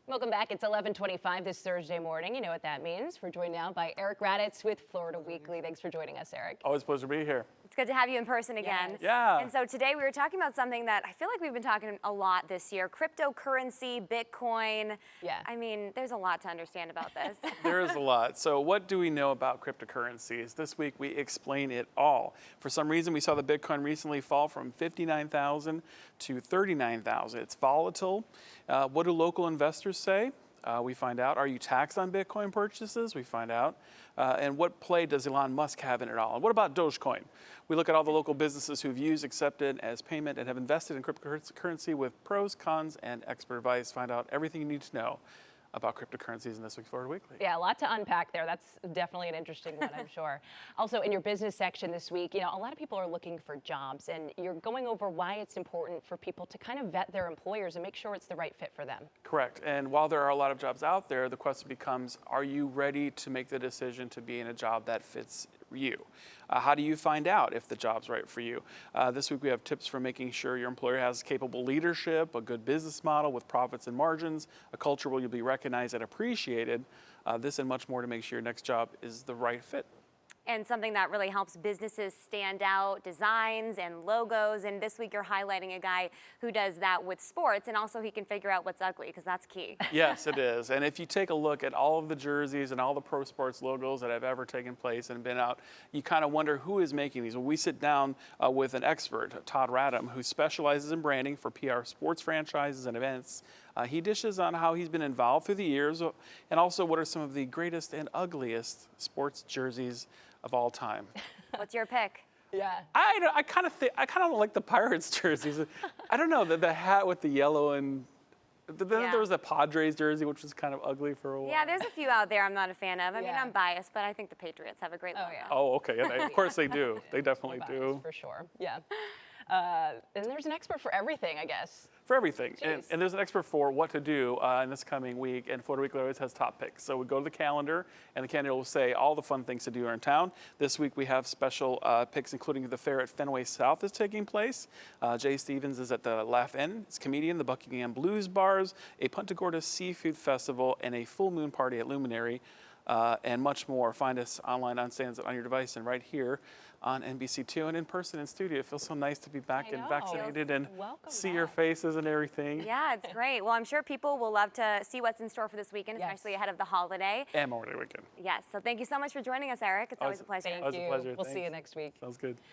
Welcome back. It's 11:25 this Thursday morning. You know what that means. We're joined now by Eric Raddatz with Florida Weekly. Thanks for joining us, Eric. Always a pleasure to be here. It's good to have you in person again. Yes. Yeah. And so today we were talking about something that I feel like we've been talking a lot this year, cryptocurrency, Bitcoin. Yeah. I mean, there's a lot to understand about this. There is a lot. So what do we know about cryptocurrencies? This week we explain it all. For some reason, we saw the Bitcoin recently fall from 59,000 to 39,000. It's volatile. What do local investors say? We find out. Are you taxed on Bitcoin purchases? We find out. And what play does Elon Musk have in it all? And what about Dogecoin? We look at all the local businesses who've used, accepted as payment, and have invested in cryptocurrency with pros, cons, and expert advice. Find out everything you need to know about cryptocurrencies in this week's Florida Weekly. Yeah, a lot to unpack there. That's definitely an interesting one, I'm sure. Also, in your business section this week, you know, a lot of people are looking for jobs, and you're going over why it's important for people to kind of vet their employers and make sure it's the right fit for them. Correct. And while there are a lot of jobs out there, the question becomes, are you ready to make the decision to be in a job that fits you? How do you find out if the job's right for you? This week we have tips for making sure your employer has capable leadership, a good business model with profits and margins, a culture where you'll be recognized and appreciated, this and much more to make sure your next job is the right fit. And something that really helps businesses stand out, designs and logos. And this week you're highlighting a guy who does that with sports, and also he can figure out what's ugly, because that's key. Yes, it is. And if you take a look at all of the jerseys and all the pro sports logos that have ever taken place and been out, you kind of wonder who is making these. Well, we sit down with an expert, Todd Raddatz, who specializes in branding for PR sports franchises and events. He dishes on how he's been involved through the years, and also what are some of the greatest and ugliest sports jerseys of all time. What's your pick? Yeah. I kind of like the Pirates jerseys. I don't know, the hat with the yellow and then there was a Padres jersey, which was kind of ugly for a while. Yeah, there's a few out there I'm not a fan of. I mean, Yeah. I'm biased, but I think the Patriots have a great logo. yeah. Oh, okay. Yeah, of course they do. They definitely do. For sure. Yeah. And there's an expert for everything, I guess. For everything. And there's an expert for what to do in this coming week. And Florida Weekly always has top picks. So we go to the calendar, and the calendar will say all the fun things to do in town. This week we have special picks, including the fair at Fenway South is taking place. Jay Stevens is at the Laugh Inn. It's comedian, the Buckingham Blues Bars, a Punta Gorda Seafood Festival, and a full moon party at Luminary. And much more. Find us online on stands on your device and right here on NBC2 and in person in studio. It feels so nice to be back and vaccinated and see your faces and everything. Yeah, it's great. Well, I'm sure people will love to see what's in store for this weekend, especially ahead of the holiday. And Memorial Day weekend. Yes, so thank you so much for joining us, Eric. It's always a pleasure. Thank you. Always a pleasure. We'll Thanks. see you next week. Sounds good.